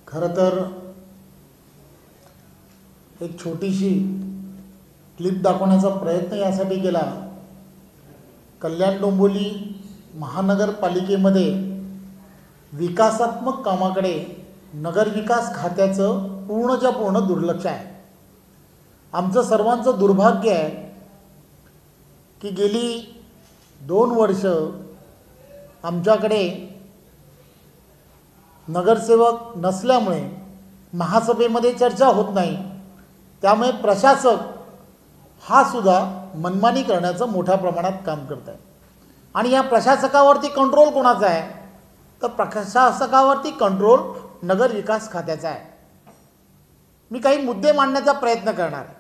खरं तर एक छोटीशी क्लिप दाखवण्याचा प्रयत्न यासाठी केला। कल्याण डोंबिवली महानगरपालिकेमध्ये विकासात्मक कामाकडे नगरविकास खात्याचं पूर्णच्या पूर्ण दुर्लक्ष आहे। आमचं सर्वांचं दुर्भाग्य आहे की गेली 2 वर्ष आमच्याकडे नगरसेवक नसल्यामुळे महासभेमध्ये चर्चा होत नाही। त्यामुळे प्रशासक हा सुद्धा मनमानी करण्याचं मोठ्या प्रमाणात काम करत आहे। आणि या प्रशासकावरती कंट्रोल कोणाचा आहे तर प्रशासकावरती कंट्रोल नगर विकास खात्याचा आहे। मी काही मुद्दे मांडण्याचा प्रयत्न करणार आहे।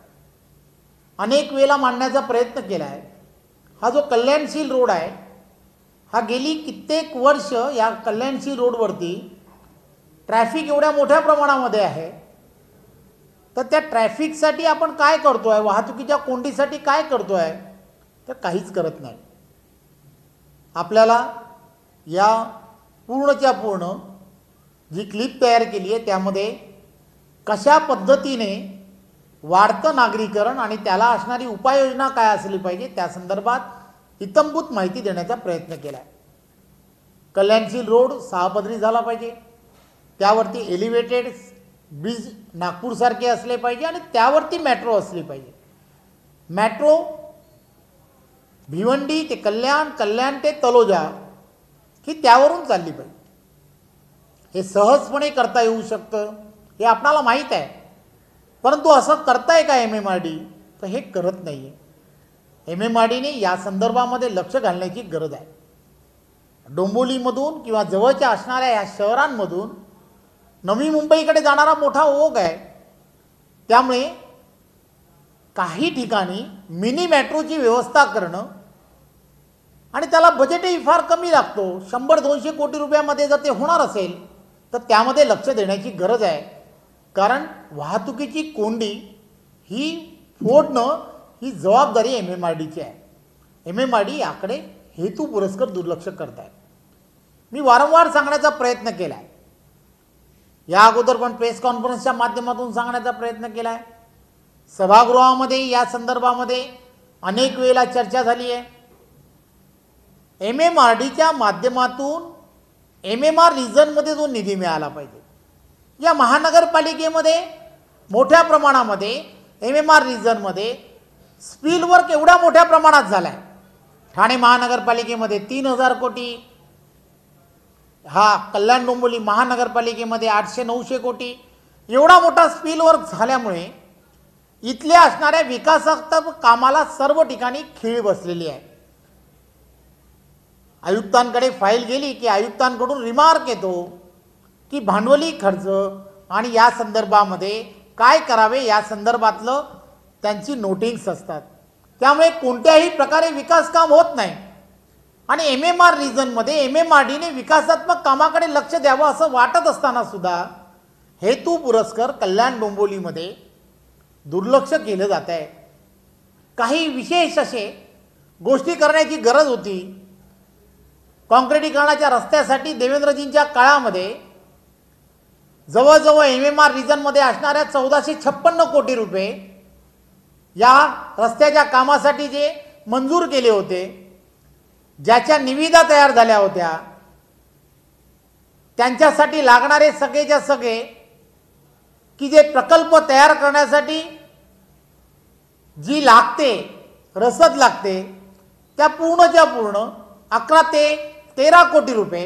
अनेक वेळा मांडण्याचा प्रयत्न केला आहे। हा जो कल्याणशील रोड आहे हा गेली कित्येक वर्ष या कल्याणशील रोडवरती ट्रॅफिक एवढ्या मोठ्या प्रमाणामध्ये आहे तर त्या ट्रॅफिकसाठी आपण काय करतोय, वाहतुकीच्या कोंडीसाठी काय करतोय तर काहीच करत नाही। आपल्याला या पूर्णच्या पूर्ण जी क्लिप तयार केली आहे त्यामध्ये कशा पद्धतीने वाढतं नागरीकरण आणि त्याला असणारी उपाययोजना काय असली पाहिजे त्या संदर्भात इत्थंभूत माहिती देण्याचा प्रयत्न केला आहे। कल्याणशील रोड 6 पदरी झाला पाहिजे, त्यावरती एलिव्हेटेड ब्रिज नागपूरसारखे असले पाहिजे आणि त्यावरती मेट्रो असली पाहिजे। मेट्रो भिवंडी ते कल्याण, कल्याण ते तलोजा ही त्यावरून चालली पाहिजे। हे सहजपणे करता येऊ शकतं हे आपल्याला माहीत आहे, परंतु असं करताय का MMRD तर हे करत नाही आहे। MMRDने या संदर्भामध्ये लक्ष घालण्याची गरज आहे। डोंबिवलीमधून किंवा जवळच्या असणाऱ्या या शहरांमधून नवी मुंबईकडे जाणारा मोठा ओघ आहे। त्यामुळे काही ठिकाणी मिनी मेट्रोची व्यवस्था करणं आणि त्याला बजेटही फार कमी लागतो, 100-200 कोटी रुपयामध्ये जर ते होणार असेल तर त्यामध्ये लक्ष देण्याची गरज आहे। कारण वाहतुकीची कोंडी ही फोडणं ही जबाबदारी MMRDची आहे। MMRD याकडे हेतू पुरस्कर दुर्लक्ष करत आहे। मी वारंवार सांगण्याचा प्रयत्न केला आहे, या अगोदर पण प्रेस कॉन्फरन्सच्या माध्यमातून सांगण्याचा प्रयत्न केला आहे, सभागृहामध्ये या संदर्भामध्ये अनेक वेळेला चर्चा झाली आहे। MMRDच्या माध्यमातून MMR रिजनमध्ये जो निधी मिळाला पाहिजे, या महानगरपालिकेमध्ये मोठ्या प्रमाणामध्ये MMR रिजनमध्ये स्पिल वर्क एवढ्या मोठ्या प्रमाणात झाला आहे। ठाणे महानगरपालिकेमध्ये 3000 कोटी, हा कल्याण डोंबिवली महानगरपालिकेमध्ये 800-900 कोटी एवढा मोठा स्पिल वर्क झाल्यामुळे इथल्या असणाऱ्या विकासात्मक कामाला सर्व ठिकाणी खीळ बसलेली आहे। आयुक्तांकडे फाईल गेली की आयुक्तांकडून रिमार्क येतो की भांडवली खर्च आणि या संदर्भामध्ये काय करावे या संदर्भातलं त्यांची नोटिंग्स असतात। त्यामुळे कोणत्याही प्रकारे विकास काम होत नाही आणि MMR रिजनमध्ये MMRDने विकासात्मक कामाकडे लक्ष द्यावं असं वाटत असताना सुद्धा हेतू पुरस्कर कल्याण डोंबिवलीमध्ये दुर्लक्ष केलं जात आहे। काही विशेष असे गोष्टी करण्याची गरज होती। काँक्रिटीकरणाच्या रस्त्यासाठी देवेंद्रजींच्या काळामध्ये जवळजवळ MMR रिजनमध्ये असणाऱ्या 1456 कोटी रुपये या रस्त्याच्या कामासाठी जे मंजूर केले होते, ज्याच्या निविदा तयार झाल्या होत्या, त्यांच्यासाठी लागणारे सगळेच्या सगळे की जे प्रकल्प तयार करण्यासाठी जी लागते रसद लागते त्या पूर्णच्या पूर्ण 11 ते 13 कोटी रुपये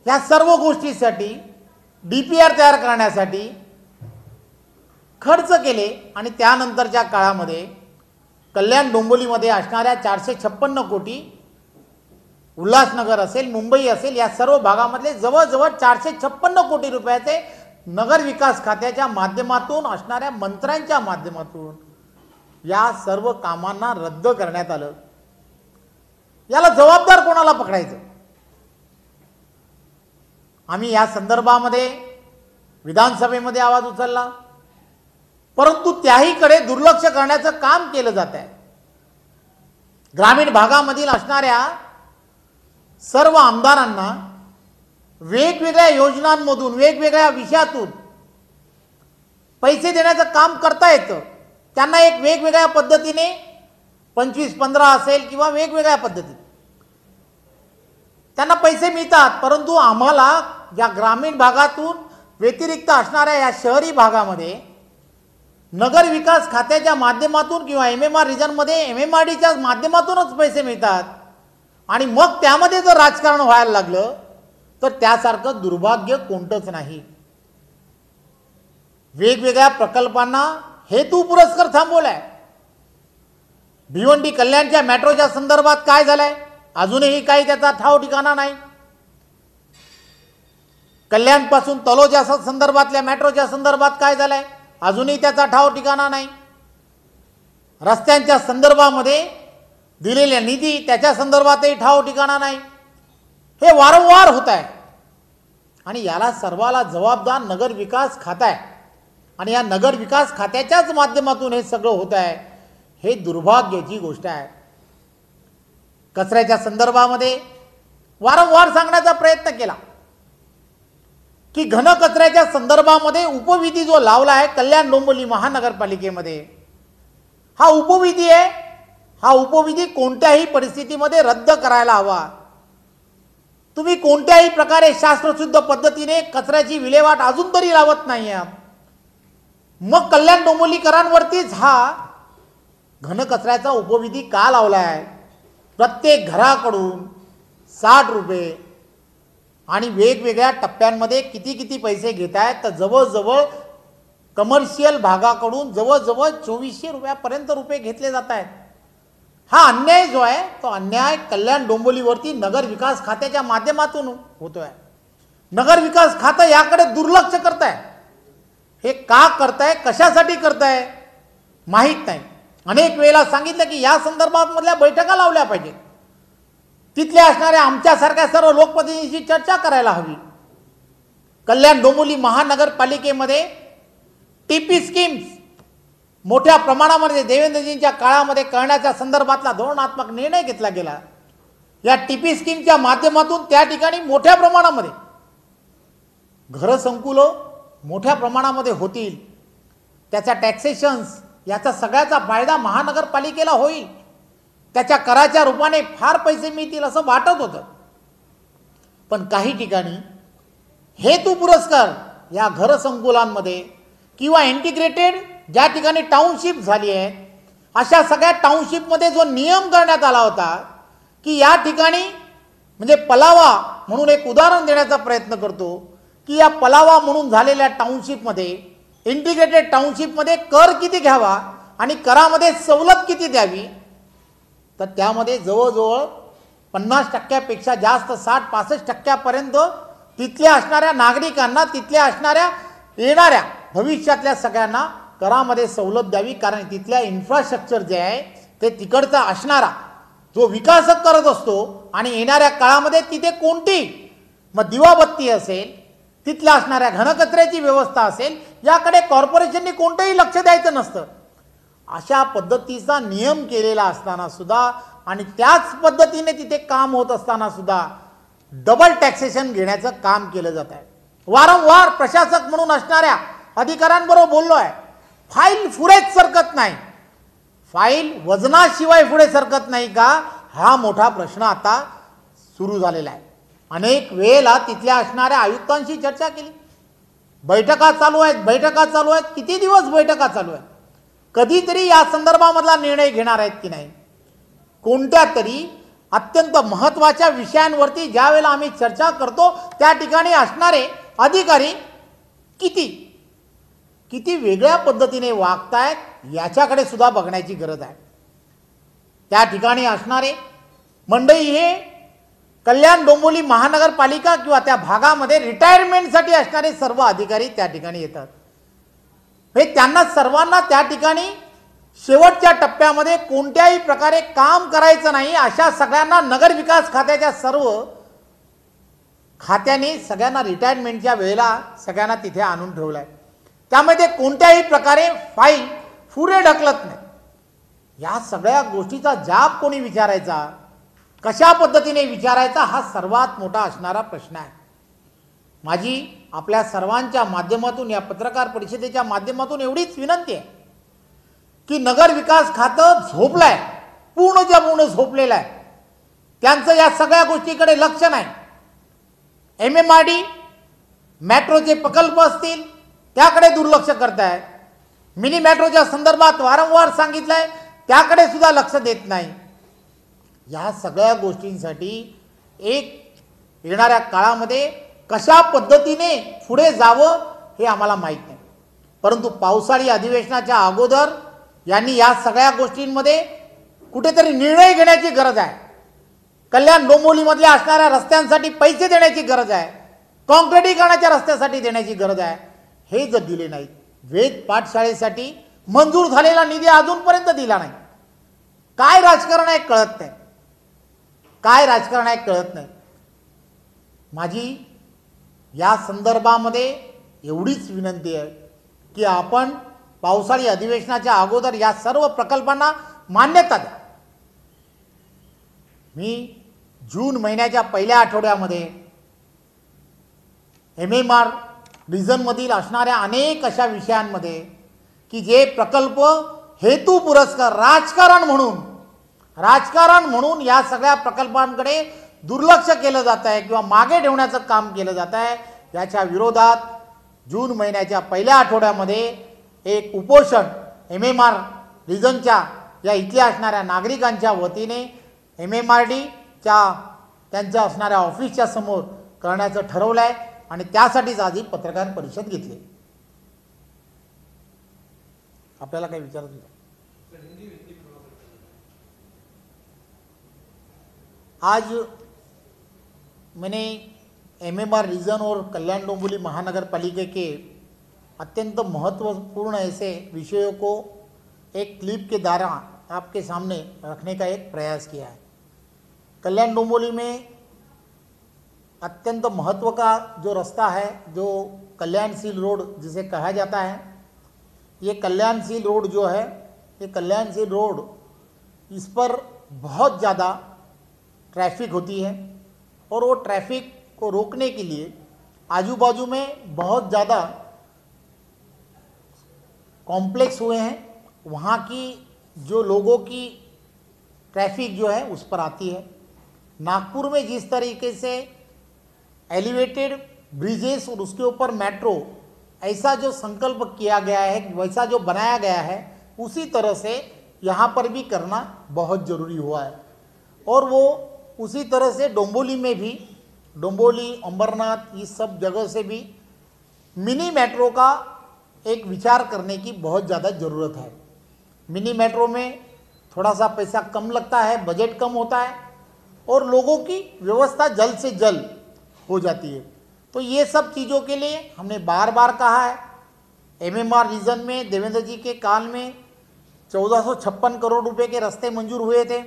या सर्व गोष्टीसाठी DPR तयार करण्यासाठी खर्च केले। आणि त्यानंतरच्या काळामध्ये कल्याण डोंबिवलीमध्ये असणाऱ्या 456 कोटी, उल्हासनगर असेल, मुंबई असेल, या सर्व भागामधले जवळजवळ 456 कोटी रुपयाचे नगर विकास खात्याच्या माध्यमातून असणाऱ्या मंत्र्यांच्या माध्यमातून या सर्व कामांना रद्द करण्यात आलं। याला जबाबदार कोणाला पकडायचं? आम्ही या संदर्भामध्ये विधानसभेमध्ये आवाज उचलला, परंतु त्याहीकडे दुर्लक्ष करण्याचं काम केलं जात आहे। ग्रामीण भागामधील असणाऱ्या सर्व आमदारांना वेगवेगळ्या योजनांमधून वेगवेगळ्या विषयातून पैसे देण्याचं काम करता येतं. त्यांना एक वेगवेगळ्या पद्धतीने 25-15 असेल किंवा वेगवेगळ्या पद्धतीने त्यांना पैसे मिळतात. परंतु आम्हाला या ग्रामीण भागातून व्यतिरिक्त असणाऱ्या या शहरी भागामध्ये नगर विकास खात्याच्या माध्यमातून किंवा MMR रिजनमध्ये MMRDच्या माध्यमातूनच पैसे मिळतात. आणि मग त्यामध्ये जर राजकारण व्हायला लागलं तर त्यासारखं दुर्भाग्य कोणतंच नाही. वेगवेगळ्या प्रकल्पांना हेतू पुरस्कार थांबवलाय. भिवंडी कल्याणच्या मेट्रोच्या संदर्भात काय झालंय अजूनही काही त्याचा ठाव ठिकाणा नाही. कल्याण पासून तलोजा संदर्भातल्या मेट्रोच्या संदर्भात काय झालंय अजूनही त्याचा ठाव ठिकाणा नाही. रस्त्यांच्या संदर्भामध्ये दिलेल्या निधी त्याच्या संदर्भातही ठाव ठिकाणा नाही. हे वारंवार होत आहे आणि याला सर्वाला जबाबदार नगर विकास खाता आहे. आणि या नगर विकास खात्याच्याच माध्यमातून हे सगळं होत आहे. हे दुर्भाग्याची गोष्ट आहे. कचऱ्याच्या संदर्भामध्ये वारंवार सांगण्याचा प्रयत्न केला की घनकचऱ्याच्या संदर्भामध्ये उपविधी जो लावला आहे कल्याण डोंबिवली महानगरपालिकेमध्ये हा उपविधी आहे. हा उपविधी कोणत्याही परिस्थितीमध्ये रद्द करायला हवा. तुम्ही कोणत्याही प्रकारे शास्त्रशुद्ध पद्धतीने कचऱ्याची विल्हेवाट अजून तरी लावत नाही. मग कल्याण डोंबिवलीकरांवरतीच हा घनकचऱ्याचा उपविधी का लावला आहे. प्रत्येक घराकडून 60 रुपये आणि वेगवेगळ्या टप्प्यांमध्ये किती किती पैसे घेत आहेत तर जवळजवळ कमर्शियल भागाकडून जवळजवळ 2400 रुपयापर्यंत रुपये घेतले जात आहेत. हा अन्याय जो आहे तो अन्याय कल्याण डोंबिवलीवरती नगर विकास खात्याच्या माध्यमातून होतोय. नगर विकास खातं याकडे दुर्लक्ष करत आहे. हे का करताय कशासाठी करताय माहीत नाही. अनेक वेळेला सांगितलं की या संदर्भातमधल्या बैठका लावल्या पाहिजेत. तिथल्या असणाऱ्या आमच्यासारख्या सर्व लोकप्रतिनिधींशी चर्चा करायला हवी. कल्याण डोंबिवली महानगरपालिकेमध्ये TP स्कीम्स मोठ्या प्रमाणामध्ये देवेंद्रजींच्या काळामध्ये करण्याच्या संदर्भातला धोरणात्मक निर्णय घेतला गेला. या TP स्कीमच्या माध्यमातून त्या ठिकाणी मोठ्या प्रमाणामध्ये घरसंकुलं मोठ्या प्रमाणामध्ये होतील. त्याचा टॅक्सेशन्स याचा सगळ्याचा फायदा महानगरपालिकेला होईल. त्याच्या कराच्या रूपाने फार पैसे मिळतील असं वाटत होतं. पण काही ठिकाणी हेतू पुरस्कार या घरसंकुलांमध्ये किंवा इंटिग्रेटेड ज्या ठिकाणी टाउनशिप झाली आहे अशा सगळ्या टाउनशिपमध्ये जो नियम करण्यात आला होता की या ठिकाणी म्हणजे पलावा म्हणून एक उदाहरण देण्याचा प्रयत्न करतो की या पलावा म्हणून झालेल्या टाउनशिपमध्ये इंटिग्रेटेड टाउनशिपमध्ये कर किती घ्यावा आणि करामध्ये सवलत किती द्यावी तर त्यामध्ये जवळजवळ 50% जास्त 60-65% तिथल्या असणाऱ्या नागरिकांना तिथल्या असणाऱ्या येणाऱ्या भविष्यातल्या सगळ्यांना करामध्ये सवलत द्यावी. कारण तिथल्या इन्फ्रास्ट्रक्चर जे आहे ते तिकडचा असणारा जो विकासक करत असतो आणि येणाऱ्या काळामध्ये तिथे कोणती मग दिवाबत्ती असेल तिथल्या असणाऱ्या घनकचऱ्याची व्यवस्था असेल याकडे कॉर्पोरेशनने कोणतंही लक्ष द्यायचं नसतं. अशा पद्धतीचा नियम केलेला असताना सुद्धा आणि त्याच पद्धतीने तिथे काम होत असताना सुद्धा डबल टॅक्सेशन घेण्याचं काम केलं जात आहे. वारंवार प्रशासक म्हणून असणाऱ्या अधिकाऱ्यांबरोबर बोललो आहे. फाईल पुढेच सरकत नाही. फाईल वजनाशिवाय पुढे सरकत नाही का हा मोठा प्रश्न आता सुरू झालेला आहे. अनेक वेळेला तिथल्या असणाऱ्या आयुक्तांशी चर्चा केली. बैठका चालू आहेत. किती दिवस बैठका चालू आहेत. कधीतरी या संदर्भामधला निर्णय घेणार आहेत की नाही. कोणत्या तरी अत्यंत महत्त्वाच्या विषयांवरती ज्या वेळेला आम्ही चर्चा करतो त्या ठिकाणी असणारे अधिकारी किती वेगळ्या पद्धतीने वागतायत याच्याकडे सुद्धा बघण्याची गरज आहे. त्या ठिकाणी असणारे मंडळी हे कल्याण डोंबिवली महानगरपालिका किंवा त्या भागामध्ये रिटायरमेंटसाठी असणारे सर्व अधिकारी त्या ठिकाणी येतात. हे त्यांना सर्वांना त्या ठिकाणी शेवटच्या टप्प्यामध्ये कोणत्याही प्रकारे काम करायचं नाही अशा सगळ्यांना नगर विकास खात्याच्या सर्व खात्याने सगळ्यांना रिटायरमेंटच्या वेळेला सगळ्यांना तिथे आणून ठेवलं आहे. त्यामध्ये कोणत्याही प्रकारे फाईल पुढे ढकलत नाही. या सगळ्या गोष्टीचा जाब कोणी विचारायचा कशा पद्धतीने विचारायचा हा सर्वात मोठा असणारा प्रश्न आहे. माझी आपल्या सर्वांच्या माध्यमातून, या पत्रकार परिषदेच्या माध्यमातून एवढीच विनंती आहे की नगर विकास खातं झोपलंय, पूर्णच्या पूर्ण झोपलेलं आहे. त्यांचं या सगळ्या गोष्टीकडे लक्ष नाही. MMRD मेट्रोचे प्रकल्प असतील त्याकडे दुर्लक्ष करताय. मिनी मेट्रोच्या संदर्भात वारंवार सांगितलंय, त्याकडे सुद्धा लक्ष देत नाही. या सगळ्या गोष्टींसाठी येणाऱ्या काळामध्ये कशा पद्धतीने पुढे जावं हे आम्हाला माहीत नाही. परंतु पावसाळी अधिवेशनाच्या अगोदर यांनी या सगळ्या गोष्टींमध्ये कुठेतरी निर्णय घेण्याची गरज आहे. कल्याण डोंबिवलीमधल्या असणाऱ्या रस्त्यांसाठी पैसे देण्याची गरज आहे. काँक्रिटीकरणाच्या रस्त्यासाठी देण्याची गरज आहे. हे जर दिले नाहीत, वेद पाठशाळेसाठी मंजूर झालेला निधी अजूनपर्यंत दिला नाही. काय राजकारण आहे कळत नाही. काय राजकारण आहे कळत नाही. माझी या संदर्भामध्ये एवढीच विनंती आहे की आपण पावसाळी अधिवेशनाच्या अगोदर या सर्व प्रकल्पांना मान्यता द्या. मी जून महिन्याच्या पहिल्या आठवड्यामध्ये MMR रिजनमधील असणाऱ्या अनेक अशा विषयांमध्ये की जे प्रकल्प हेतू पुरस्कार राजकारण म्हणून या सगळ्या प्रकल्पांकडे दुर्लक्ष केलं जात आहे किंवा मागे ठेवण्याचं काम केलं जात आहे, याच्या विरोधात जून महिन्याच्या पहिल्या आठवड्यामध्ये एक उपोषण MMR रिजनच्या या इथल्या असणाऱ्या नागरिकांच्या वतीने MMRDच्या त्यांच्या असणाऱ्या ऑफिसच्या समोर करण्याचं ठरवलं आहे आणि त्यासाठीच आज ही पत्रकार परिषद घेतली. आपल्याला काही विचारायचं आहे? आज मैंने MMR रीजन और कल्याण डोंबिवली महानगर पालिका के अत्यंत महत्वपूर्ण ऐसे विषयों को एक क्लिप के द्वारा आपके सामने रखने का एक प्रयास किया है. कल्याण डोंबिवली में अत्यंत महत्व का जो रास्ता है, जो कल्याणशील रोड जिसे कहा जाता है, ये कल्याणशील रोड जो है, ये कल्याणशील रोड, इस पर बहुत ज़्यादा ट्रैफिक होती है और वो ट्रैफिक को रोकने के लिए आजू बाजू में बहुत ज़्यादा कॉम्प्लेक्स हुए हैं. वहाँ की जो लोगों की ट्रैफिक जो है उस पर आती है. नागपुर में जिस तरीके से एलिवेटेड ब्रिजेस और उसके ऊपर मेट्रो, ऐसा जो संकल्प किया गया है, वैसा जो बनाया गया है, उसी तरह से यहाँ पर भी करना बहुत ज़रूरी हुआ है. और वो उसी तरह से डोंबिवली में भी, डोंबिवली, अंबरनाथ, इस सब जगह से भी मिनी मेट्रो का एक विचार करने की बहुत ज़्यादा ज़रूरत है. मिनी मेट्रो में थोड़ा सा पैसा कम लगता है, बजट कम होता है और लोगों की व्यवस्था जल्द से जल्द हो जाती है. तो ये सब चीज़ों के लिए हमने बार बार कहा है. MMR रीजन में देवेंद्र जी के काल में 1456 करोड़ रुपए के रास्ते मंजूर हुए थे.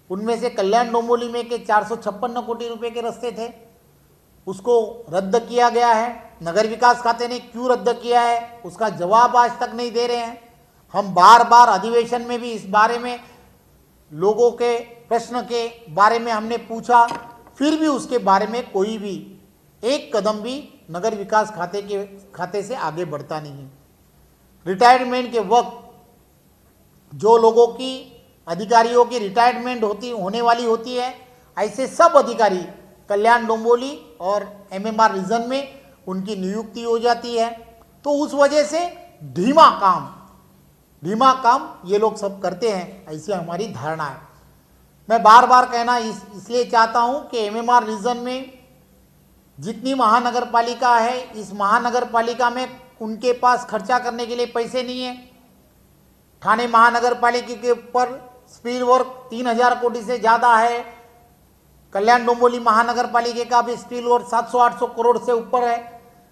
उनमें से कल्याण डोंबिवली में के 456 कोटी रुपए के रास्ते थे, उसको रद्द किया गया है. नगर विकास खाते ने क्यों रद्द किया है उसका जवाब आज तक नहीं दे रहे हैं. हम बार बार अधिवेशन में भी इस बारे में लोगों के प्रश्न के बारे में हमने पूछा, फिर भी उसके बारे में कोई भी एक कदम भी नगर विकास खाते से आगे बढ़ता नहीं है. रिटायरमेंट के वक्त जो लोगों की, अधिकारियों की रिटायरमेंट होने वाली होती है, ऐसे सब अधिकारी कल्याण डोंबिवली और MMR रीजन में उनकी नियुक्ति हो जाती है. तो उस वजह से धीमा काम ये लोग सब करते हैं, ऐसी हमारी धारणा है. मैं बार बार कहना इसलिए चाहता हूँ कि MMR रीजन में जितनी महानगर पालिका है, इस महानगर पालिका में उनके पास खर्चा करने के लिए पैसे नहीं है. ठाणे महानगर पालिका के ऊपर स्पीड वर्क 3000 कोटी से ज़्यादा है. कल्याण डोंबिवली महानगर पालिका का भी स्पीड वर्क 700-800 करोड़ से ऊपर है.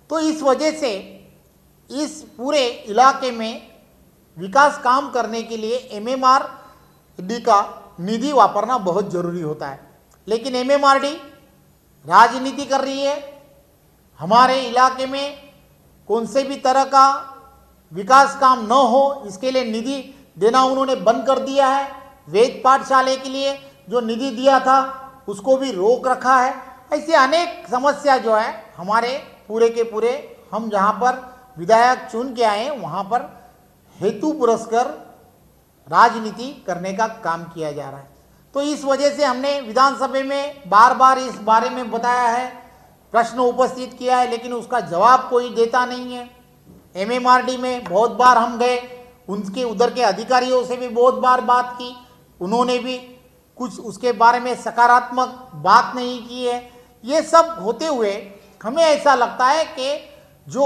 तो इस वजह से इस पूरे इलाके में विकास काम करने के लिए MMRD का निधि वापरना बहुत ज़रूरी होता है. लेकिन MMRD राजनीति कर रही है. हमारे इलाके में कौन से भी तरह का विकास काम न हो, इसके लिए निधि देना उन्होंने बंद कर दिया है. वेद पाठशाले के लिए जो निधि दिया था उसको भी रोक रखा है. ऐसी अनेक समस्या जो है हमारे पूरे के पूरे हम जहाँ पर विधायक चुन के आए वहाँ पर हेतु पुरस्कार राजनीति करने का काम किया जा रहा है। तो इस वजह से हमने विधानसभा में बार बार इस बारे में बताया है, प्रश्न उपस्थित किया है, लेकिन उसका जवाब कोई देता नहीं है। एमएमआरडी में बहुत बार हम गए, उनके उधर के अधिकारियों से भी बहुत बार बात की, उन्होंने भी कुछ उसके बारे में सकारात्मक बात नहीं की है। ये सब होते हुए हमें ऐसा लगता है कि जो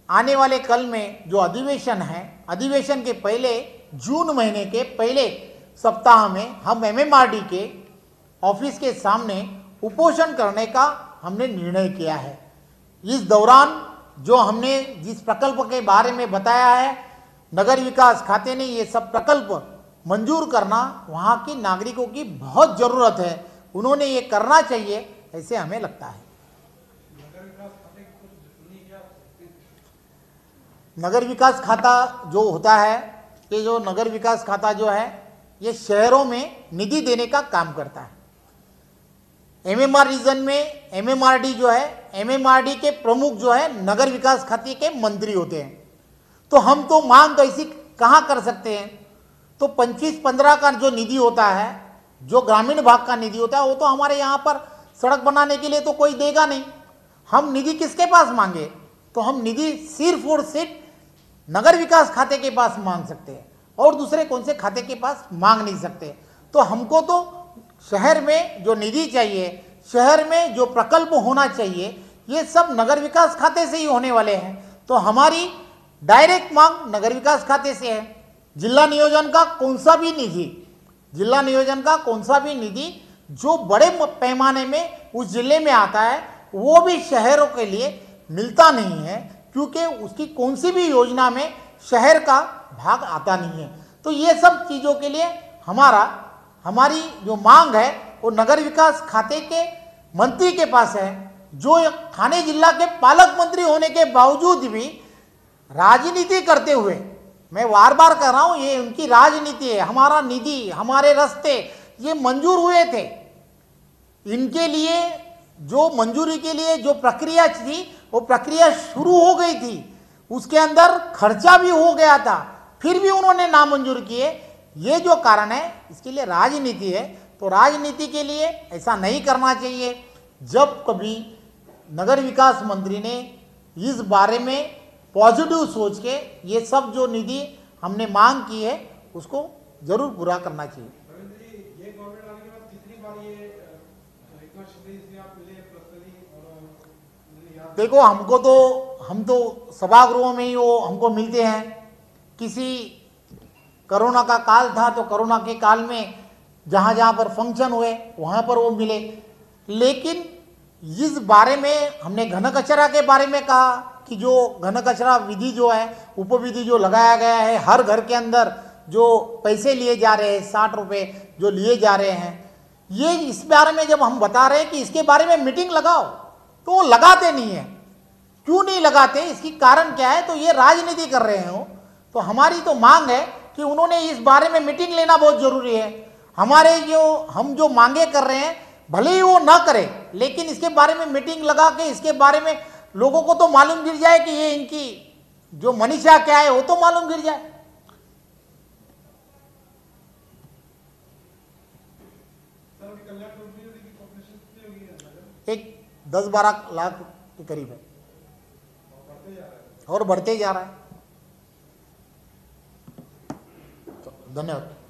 आने वाले कल में जो अधिवेशन है, अधिवेशन के पहले जून महीने के पहले सप्ताह में हम एमएमआरडी के ऑफिस के सामने उपोषण करने का हमने निर्णय किया है। इस दौरान जो हमने जिस प्रकल्प के बारे में बताया है, नगर विकास खाते ने ये सब प्रकल्प मंजूर करना वहाँ के नागरिकों की बहुत ज़रूरत है, उन्होंने ये करना चाहिए, ऐसे हमें लगता है। नगर विकास खाता जो होता है, ये जो नगर विकास खाता जो है ये शहरों में निधि देने का काम करता है। एमएमआर रीजन में एमएमआरडी जो है, एमएमआरडी के प्रमुख जो है नगर विकास खाते के मंत्री होते हैं। तो हम तो मांग ऐसी कहाँ कर सकते हैं? तो 25-15 का जो निधि होता है, जो ग्रामीण भाग का निधि होता है, वो तो हमारे यहाँ पर सड़क बनाने के लिए तो कोई देगा नहीं। हम निधि किसके पास मांगे? तो हम निधि सिर्फ और सिर्फ नगर विकास खाते के पास मांग सकते हैं और दूसरे कौन से खाते के पास मांग नहीं सकते। तो हमको तो शहर में जो निधि चाहिए, शहर में जो प्रकल्प होना चाहिए, ये सब नगर विकास खाते से ही होने वाले हैं। तो हमारी डायरेक्ट मांग नगर विकास खाते से है। जिला नियोजन का कौन सा भी निधि, जिला नियोजन का कौन सा भी निधि जो बड़े पैमाने में उस जिले में आता है, वो भी शहरों के लिए मिलता नहीं है, क्योंकि उसकी कौन सी भी योजना में शहर का भाग आता नहीं है। तो ये सब चीज़ों के लिए हमारी जो मांग है वो नगर विकास खाते के मंत्री के पास है, जो ठाणे जिला के पालक मंत्री होने के बावजूद भी राजनीति करते हुए, मैं बार बार कह रहा हूँ, ये उनकी राजनीति है। हमारा निधि, हमारे रास्ते ये मंजूर हुए थे, इनके लिए जो मंजूरी के लिए जो प्रक्रिया थी वो प्रक्रिया शुरू हो गई थी, उसके अंदर खर्चा भी हो गया था, फिर भी उन्होंने नामंजूर किए। ये जो कारण है इसके लिए राजनीति है। तो राजनीति के लिए ऐसा नहीं करना चाहिए। जब कभी नगर विकास मंत्री ने इस बारे में पॉजिटिव सोच के ये सब जो निधि हमने मांग की है उसको जरूर पूरा करना चाहिए। ये गवर्नमेंट आने के बाद कितनी बार ये इतना सीधे आप मिले पर्सनली? और देखो, हम तो सभागृहों में ही वो हमको मिलते हैं। किसी कोरोना का काल था तो कोरोना के काल में जहाँ जहाँ पर फंक्शन हुए वहाँ पर वो मिले। लेकिन इस बारे में हमने घन कचरा के बारे में कहा कि जो घन कचरा विधि जो है, उपविधि जो लगाया गया है, हर घर के अंदर जो पैसे लिए जा रहे हैं, 60 रुपये जो लिए जा रहे हैं, ये इस बारे में जब हम बता रहे हैं कि इसके बारे में मीटिंग लगाओ, तो वो लगाते नहीं है। क्यों नहीं लगाते, इसकी कारण क्या है? तो ये राजनीति कर रहे हो। तो हमारी तो मांग है कि उन्होंने इस बारे में मीटिंग लेना बहुत जरूरी है। हम जो मांगे कर रहे हैं भले ही वो ना करें, लेकिन इसके बारे में मीटिंग लगा के इसके बारे में लोगों को तो मालूम गिर जाए कि ये इनकी जो मनीषा क्या है वो तो मालूम गिर जाए। एक 10-12 लाख के करीब है और बढ़ते जा रहा है। तो धन्यवाद।